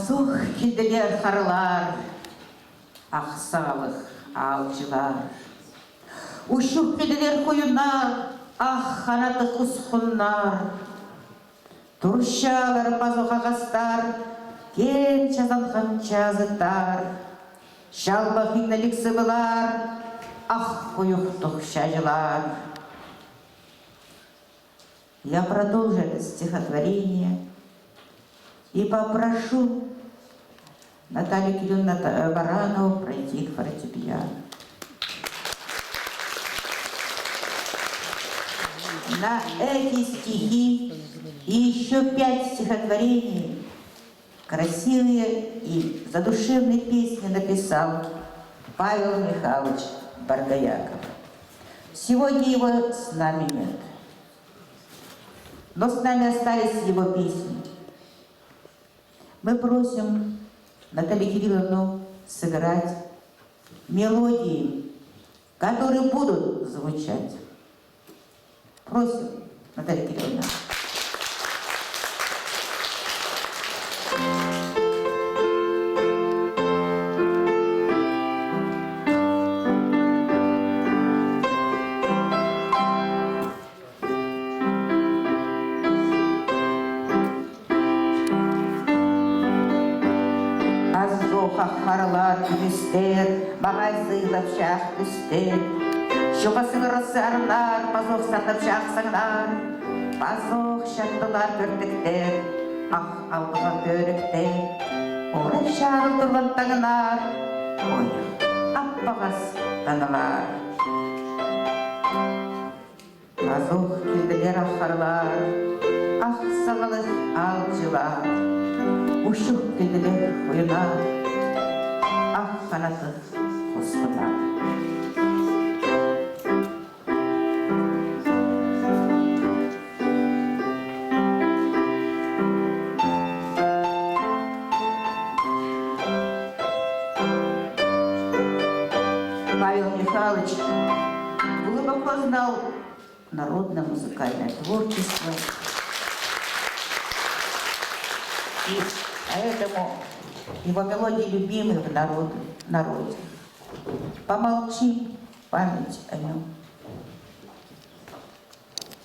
Азух килделер харлар, ақсалық алчылар. Ушух килделер хуюнар, ах ханаты құсқыннар. Туршалар пазух ағастар, кен чазанхан чазытар. Шалба фигналик сыбылар, ах хуюхтух шажылар. Я продолжу это стихотворение и попрошу Наталью Кирилловну Баранову пройти к фортепиано. На эти стихи и еще 5 стихотворений красивые и задушевные песни написал Павел Михайлович Баргаяков. Сегодня его с нами нет, но с нами остались его песни. Мы просим Наталью Кирилловну сыграть мелодии, которые будут звучать. Просим, Наталья Кирилловна. Харлар күмістер, бағай сыйлап шақ түстер. Шуға сыңырысарнар, пазоқ сатып шақсыңдар. Пазоқ шаттылар көрдіктер, ақ алдыға көріктер. Орай шағыл тұрған таңынар, ой, аппағас таңылар. Пазоқ келділер аққарлар, ақ сағылық алжылар. Ушық келділер қойынар, ах, қанаты құсқынар. Павел Михайлович глубоко знал народное музыкальное творчество. И поэтому его мелодии любимы в народе. Помолчи, память о нем.